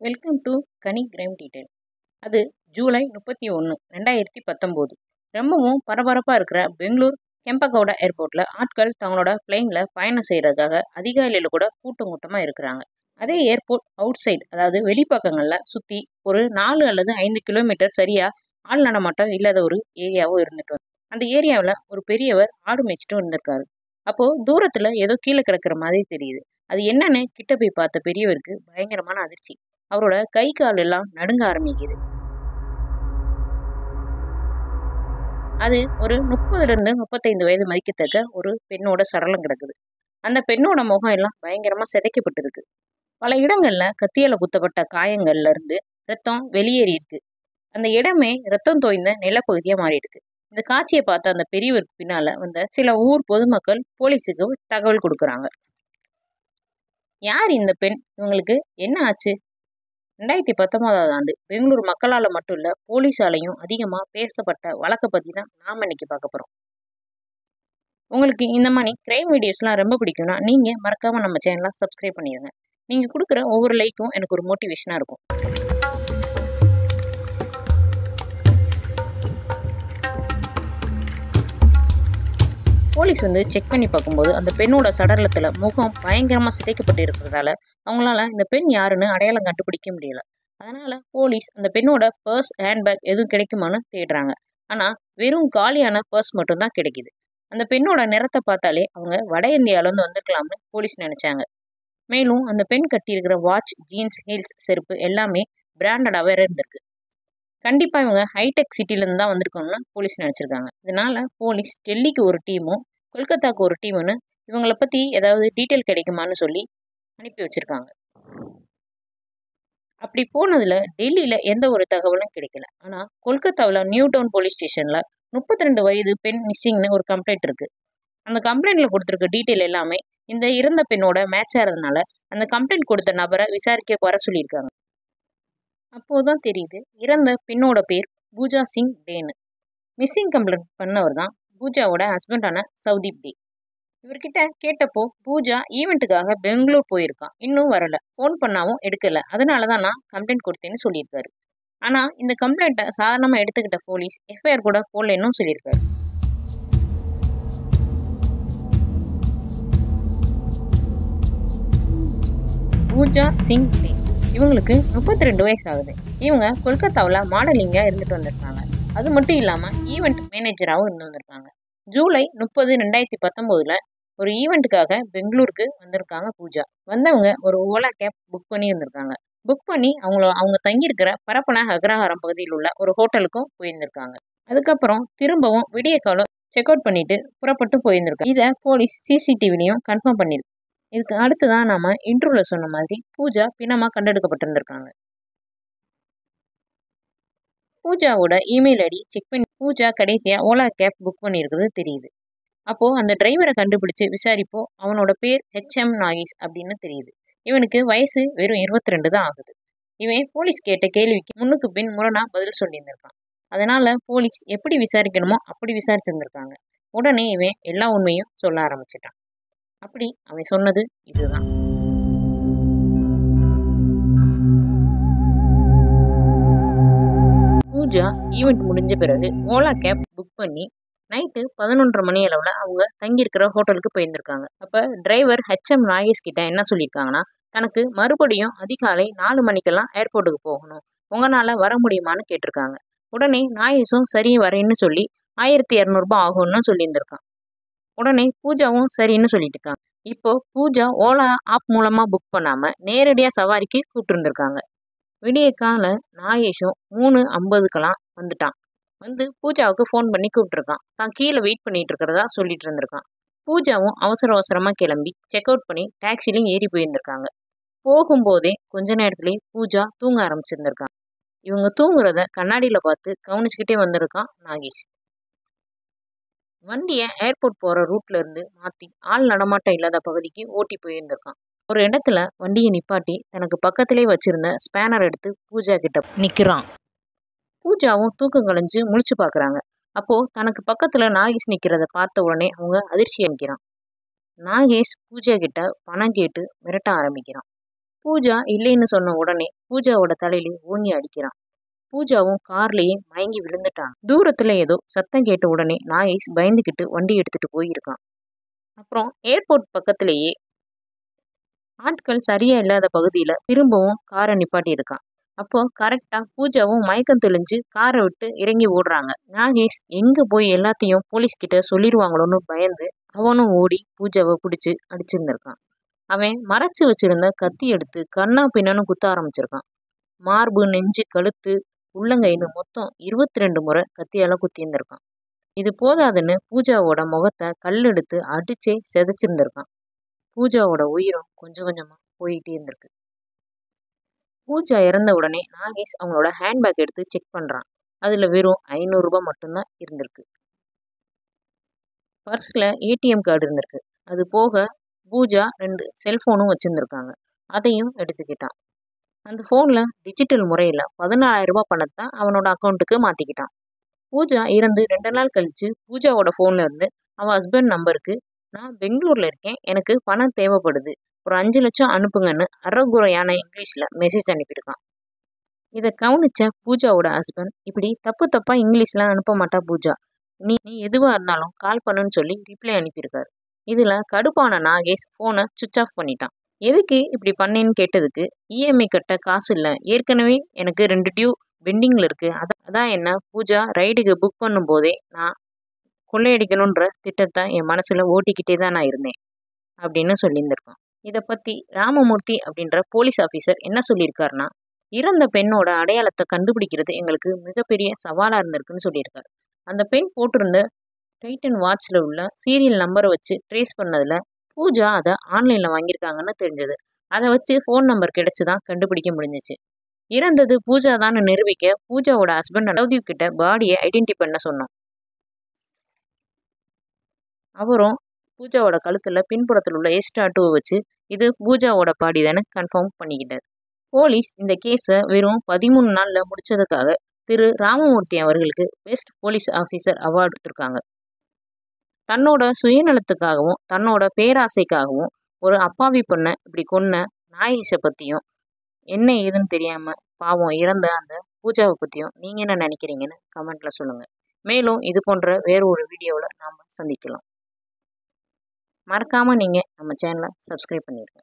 Welcome to Ghani crime detail. அது ஜூலை 31, 2019. ரொம்பவும் பரபரப்பாக இருக்கிற பெங்களூர் கெம்பகவுடா ஏர்போர்ட்டில் ஆட்கள் தங்களோட பிளெயினில் பயணம் செய்கிறதுக்காக அதிகாலையில் கூட கூட்டம் கூட்டமாக இருக்கிறாங்க. அதே ஏர்போர்ட் அவுட் சைடு, அதாவது வெளிப்பக்கங்களில் சுற்றி ஒரு 4 அல்லது 5 கிலோமீட்டர் சரியாக ஆள் நடமாட்டம் இல்லாத ஒரு ஏரியாவும் இருந்துட்டு வந்து அந்த ஏரியாவில் ஒரு பெரியவர் ஆடு மேய்ச்சிட்டு வந்திருக்காரு. அப்போது தூரத்தில் ஏதோ கீழே கிடக்கிற மாதிரி தெரியுது. அது என்னன்னு கிட்ட போய் பார்த்த பெரியவருக்கு பயங்கரமான அதிர்ச்சி. அவரோட கை கால் எல்லாம் நடுங்க ஆரம்பிக்குது. அது ஒரு 30லிருந்து 35 வயது மதிக்கத்தக்க ஒரு பெண்ணோட சடலம் கிடக்குது. அந்த பெண்ணோட முகம் எல்லாம் பயங்கரமா சிதைக்கப்பட்டிருக்கு. பல இடங்கள்ல கத்தியால குத்தப்பட்ட காயங்கள்ல இருந்து ரத்தம் வெளியேறி இருக்கு. அந்த இடமே ரத்தம் தோய்ந்த நிலப்பகுதியா மாறி இருக்கு. இந்த காட்சியை பார்த்த அந்த பெரியவருக்கு பின்னால வந்த சில ஊர் பொதுமக்கள் போலீஸுக்கு தகவல் கொடுக்குறாங்க. யார் இந்த பெண்? இவங்களுக்கு என்ன ஆச்சு? 2019ஆம் ஆண்டு பெங்களூர் மக்களால் மட்டும் இல்லை, போலீஸாலையும் அதிகமாக பேசப்பட்ட வழக்கை பற்றி தான் நாம் இன்னைக்கு பார்க்க போகிறோம். உங்களுக்கு இந்த மாதிரி கிரைம் வீடியோஸ்லாம் ரொம்ப பிடிக்கும்னா நீங்கள் மறக்காமல் நம்ம சேனலை சப்ஸ்கிரைப் பண்ணிடுங்க. நீங்கள் கொடுக்குற ஒவ்வொரு லைக்கும் எனக்கு ஒரு மோட்டிவேஷனாக இருக்கும். போலீஸ் செக் பண்ணி பார்க்கும்போது அந்த பெண்ணோட சடலத்தில் முகம் பயங்கரமாக சிதைக்கப்பட்டு இருக்கிறதால அவங்களால இந்த பெண் யாருன்னு அடையாளம் கண்டுபிடிக்க முடியல. அதனால போலீஸ் அந்த பெண்ணோட பர்ஸ், ஹேண்ட்பேக் எதுவும் கிடைக்குமான்னு தேடுறாங்க. ஆனால் வெறும் காலியான பர்ஸ் மட்டும்தான் கிடைக்குது. அந்த பெண்ணோட நிறத்தை பார்த்தாலே அவங்க வட இந்தியாவிலேருந்து வந்திருக்கலாம்னு போலீஸ் நினைச்சாங்க. மேலும் அந்த பெண் கட்டியிருக்கிற வாட்ச், ஜீன்ஸ், ஹீல்ஸ், செருப்பு எல்லாமே பிராண்டடாகவே இருந்திருக்கு. கண்டிப்பாக இவங்க ஹைடெக் சிட்டிலேருந்து தான் வந்திருக்கணும்னு போலீஸ் நினச்சிருக்காங்க. இதனால போலீஸ் டெல்லிக்கு ஒரு டீமும் கொல்கத்தாவுக்கு ஒரு டீமுன்னு இவங்களை பற்றி ஏதாவது டீட்டெயில் கிடைக்குமான்னு சொல்லி அனுப்பி வச்சுருக்காங்க. அப்படி போனதில் டெல்லியில் எந்த ஒரு தகவலும் கிடைக்கல. ஆனால் கொல்கத்தாவில் நியூ டவுன் போலீஸ் ஸ்டேஷனில் 32 வயது பெண் மிஸ்ஸிங்னு ஒரு கம்ப்ளைண்ட் இருக்குது. அந்த கம்ப்ளைண்ட்டில் கொடுத்துருக்க டீட்டெயில் எல்லாமே இந்த இறந்த பெண்ணோட மேட்ச் ஆகிறதுனால அந்த கம்ப்ளைண்ட் கொடுத்த நபரை விசாரிக்க வர சொல்லியிருக்காங்க. அப்போதான் தெரியுது, இறந்த பெண்ணோட பேர் பூஜா சிங் டேன்னு. மிஸ்ஸிங் கம்ப்ளைண்ட் பண்ணவர் தான் பூஜாவோட ஹஸ்பண்டான சவுதீப் டே. இவர்கிட்ட கேட்டப்போ பூஜா ஈவெண்ட்டுக்காக பெங்களூர் போயிருக்கான், இன்னும் வரல, ஃபோன் பண்ணாவும் எடுக்கல, அதனால தான் நான் கம்ப்ளைண்ட் கொடுத்தேன்னு சொல்லியிருக்காரு. ஆனால் இந்த கம்ப்ளைண்ட்டை சாதாரணமாக எடுத்துக்கிட்ட போலீஸ் எஃப்ஐஆர் கூட போடலன்னு சொல்லியிருக்காரு. பூஜா சிங் டே இவங்களுக்கு 32 வயசு ஆகுது. இவங்க கொல்கத்தாவில் மாடலிங்காக இருந்துட்டு வந்திருக்காங்க. அது மட்டும் இல்லாமல் ஈவெண்ட் மேனேஜராகவும் இருந்து வந்திருக்காங்க. ஜூலை 30, 2019 ஒரு ஈவெண்ட்டுக்காக பெங்களூருக்கு வந்திருக்காங்க பூஜா. வந்தவங்க ஒரு ஓலா கேப் புக் பண்ணி இருந்திருக்காங்க. புக் பண்ணி அவங்க தங்கியிருக்கிற பரப்பன அக்ரஹாரம் பகுதியில் உள்ள ஒரு ஹோட்டலுக்கும் போயிருந்திருக்காங்க. அதுக்கப்புறம் திரும்பவும் விடிய காலம் செக் அவுட் பண்ணிட்டு புறப்பட்டு போயிருந்திருக்காங்க. இதை போலீஸ் சிசிடிவிலையும் கன்ஃபார்ம் பண்ணியிருக்கு. இதுக்கு அடுத்து தான் நாம இன்ட்ரோவில் சொன்ன மாதிரி பூஜா பிணமாக கண்டெடுக்கப்பட்டிருந்திருக்காங்க. பூஜாவோட இமெயில் ஐடி செக் பண்ணி பூஜா கடைசியாக ஓலா கேப் புக் பண்ணியிருக்கிறது தெரியுது. அப்போது அந்த டிரைவரை கண்டுபிடிச்சு விசாரிப்போ அவனோட பேர் ஹெச்எம் நாகேஷ் அப்படின்னு தெரியுது. இவனுக்கு வயசு வெறும் 22 தான் ஆகுது. இவன் போலீஸ் கேட்ட கேள்விக்கு முன்னுக்கு பின் முரணா பதில் சொல்லியிருந்திருக்கான். அதனால போலீஸ் எப்படி விசாரிக்கணுமோ அப்படி விசாரிச்சிருந்திருக்காங்க. உடனே இவன் எல்லா உண்மையும் சொல்ல ஆரம்பிச்சிட்டான். அப்படி அவன் சொன்னது இதுதான். பூஜா ஈவெண்ட் முடிஞ்ச பிறகு ஓலா கேப் புக் பண்ணி நைட்டு 11:30 மணி அளவில் அவங்க தங்கியிருக்கிற ஹோட்டலுக்கு போயிருந்திருக்காங்க. அப்போ டிரைவர் ஹெச்எம் நாகேஷ் கிட்ட என்ன சொல்லியிருக்காங்கன்னா, தனக்கு மறுபடியும் அதிகாலை 4 மணிக்கெல்லாம் ஏர்போர்ட்டுக்கு போகணும், உங்களால் வர முடியுமான்னு கேட்டிருக்காங்க. உடனே நாகேஷும் சரி வரேன்னு சொல்லி 1200 ஆகும்னு சொல்லியிருந்திருக்கான். உடனே பூஜாவும் சரின்னு சொல்லிட்டு இருக்காங்க. இப்போ பூஜா ஓலா ஆப் மூலமாக புக் பண்ணாமல் நேரடியாக சவாரிக்கு கூப்பிட்டுருந்துருக்காங்க. விடிய கால நாகேஷும் 3:50க்கெல்லாம் வந்துட்டான். வந்து பூஜாவுக்கு ஃபோன் பண்ணி கூப்பிட்டுருக்கான். தான் கீழே வெயிட் பண்ணிட்டு இருக்கிறதா சொல்லிட்டு இருந்திருக்கான். பூஜாவும் அவசரமாக கிளம்பி செக் அவுட் பண்ணி டாக்ஸிலையும் ஏறி போயிருந்திருக்காங்க. போகும்போதே கொஞ்ச நேரத்துலேயே பூஜா தூங்க ஆரம்பிச்சிருந்திருக்காங்க. இவங்க தூங்குறத கண்ணாடியில் பார்த்து கவனிச்சுக்கிட்டே வந்திருக்கான் நாகேஷ். வண்டியை ஏர்போர்ட் போகிற ரூட்ல இருந்து மாற்றி ஆள் நடமாட்டம் இல்லாத பகுதிக்கு ஓட்டி போயிருந்திருக்கான். ஒரு இடத்துல வண்டியை நிப்பாட்டி தனக்கு பக்கத்திலே வச்சிருந்த ஸ்பேனர் எடுத்து பூஜா கிட்ட நிற்கிறான். பூஜாவும் தூக்கம் கலைஞ்சு முழிச்சு பார்க்குறாங்க. அப்போது தனக்கு பக்கத்தில் நாகேஷ் நிற்கிறத பார்த்த உடனே அவங்க அதிர்ச்சி அளிக்கிறான். நாகேஷ் பூஜா கிட்ட பணம் கேட்டு மிரட்ட ஆரம்பிக்கிறான். பூஜா இல்லைன்னு சொன்ன உடனே பூஜாவோட தலையில ஓங்கி அடிக்கிறான். பூஜாவும் கார்லயே மயங்கி விழுந்துட்டான். தூரத்துல ஏதோ சத்தம் கேட்ட உடனே நாகேஷ் பயந்துகிட்டு வண்டி எடுத்துட்டு போயிருக்கான். அப்புறம் ஏர்போர்ட் பக்கத்திலேயே ஆட்கள் சரியா இல்லாத பகுதியில திரும்பவும் காரை நிப்பாட்டி இருக்கான். அப்போ கரெக்டா பூஜாவும் மயக்கம் தெளிஞ்சு காரை விட்டு இறங்கி ஓடுறாங்க. நாகேஷ் எங்க போய் எல்லாத்தையும் போலீஸ் கிட்ட சொல்லிடுவாங்களோன்னு பயந்து அவனும் ஓடி பூஜாவை பிடிச்சு அடிச்சிருந்திருக்கான். அவன் மறைச்சு வச்சிருந்த கத்தி எடுத்து கண்ணா பின்னான்னு குத்த ஆரம்பிச்சிருக்கான். மார்பு, நெஞ்சு, கழுத்து, உள்ளங்கைன்னு மொத்தம் 22 முறை கத்தியால குத்தியிருந்திருக்கான். இது போதாதுன்னு பூஜாவோட முகத்தை கல்லெடுத்து அடிச்சே செதைச்சிருந்திருக்கான். பூஜாவோட உயிரும் கொஞ்சம் கொஞ்சமா போயிட்டே இருந்திருக்கு. பூஜா இறந்த உடனே நாகேஷ் அவங்களோட ஹேண்ட்பேக் எடுத்து செக் பண்றான். அதுல வெறும் 500 ரூபாய் மட்டும்தான் இருந்திருக்கு. பர்ஸ்ல ஏடிஎம் கார்டு இருந்திருக்கு. அது போக பூஜா 2 செல்போனும் வச்சிருந்திருக்காங்க. அதையும் எடுத்துக்கிட்டான். அந்த ஃபோன்ல டிஜிட்டல் முறையில் 14,000 ரூபாய் பணத்தை அவனோட அக்கௌண்ட்டுக்கு மாற்றிக்கிட்டான். பூஜா இறந்து 2 நாள் கழிச்சு பூஜாவோட ஃபோன்ல இருந்து அவன் ஹஸ்பண்ட் நம்பருக்கு, நான் பெங்களூர்ல இருக்கேன், எனக்கு பணம் தேவைப்படுது, ஒரு 5 லட்சம் அனுப்புங்கன்னு அறகுறையான இங்கிலீஷ்ல மெசேஜ் அனுப்பியிருக்கான். இதை கவனிச்ச பூஜாவோட ஹஸ்பண்ட், இப்படி தப்பு தப்பா இங்கிலீஷ்லாம் அனுப்ப மாட்டா பூஜா, நீ நீ எதுவா இருந்தாலும் கால் பண்ணுன்னு சொல்லி ரிப்ளை அனுப்பியிருக்காரு. இதுல கடுப்பான நாகேஷ் ஃபோனை சுவிட்ச் ஆஃப் பண்ணிட்டான். எதுக்கு இப்படி பண்ணேன்னு கேட்டதுக்கு, இஎம்ஐ கட்ட காசு இல்லை, ஏற்கனவே எனக்கு 2 டியூ பெண்டிங்கில் இருக்கு, அதான் என்ன பூஜா ரைடுக்கு புக் பண்ணும் போதே நான் கொள்ளையடிக்கணுன்ற திட்டத்தை என் மனசுல ஓட்டிக்கிட்டே தான் நான் இருந்தேன் அப்படின்னு சொல்லியிருந்திருக்கான். இதை பத்தி ராமமூர்த்தி அப்படின்ற போலீஸ் ஆஃபீஸர் என்ன சொல்லியிருக்காருன்னா, இறந்த பெண்ணோட அடையாளத்தை கண்டுபிடிக்கிறது எங்களுக்கு மிகப்பெரிய சவாலா இருந்திருக்குன்னு சொல்லியிருக்காரு. அந்த பெண் போட்டிருந்த டைட்டன் வாட்ச்ல உள்ள சீரியல் நம்பரை வச்சு ட்ரேஸ் பண்ணதுல பூஜா அதை ஆன்லைன்ல வாங்கியிருக்காங்கன்னு தெரிஞ்சது. அதை வச்சு ஃபோன் நம்பர் கிடைச்சு தான் கண்டுபிடிக்க முடிஞ்சிச்சு. இறந்தது பூஜா தான் நிரூபிக்க பூஜாவோட ஹஸ்பண்ட் நவதீப் கிட்ட பாடியை ஐடென்டி பண்ண சொன்னோம். அவரும் பூஜாவோட கழுத்துல பின்புறத்தில் உள்ள டாட்டூவை வச்சு இது பூஜாவோட பாடி தானே கன்ஃபார்ம் பண்ணிக்கிட்டார். போலீஸ் இந்த கேஸை வெறும் 13 நாள்ல முடிச்சதுக்காக திரு ராமமூர்த்தி அவர்களுக்கு பெஸ்ட் போலீஸ் ஆஃபீஸர் அவார்டு கொடுத்துருக்காங்க. தன்னோட சுயநலத்துக்காகவும் தன்னோட பேராசைக்காகவும் ஒரு அப்பாவி பொண்ணை இப்படி கொன்ன நாகேஷை பற்றியும், என்ன ஏதுன்னு தெரியாம பாவம் இறந்த அந்த பூஜாவை பற்றியும் நீங்கள் என்ன நினைக்கிறீங்கன்னு கமெண்ட்ல சொல்லுங்கள். மேலும் இது போன்ற வேற ஒரு வீடியோவில் நாம் சந்திக்கலாம். மறக்காமல் நீங்கள் நம்ம சேனலை சப்ஸ்கிரைப் பண்ணிடுங்க.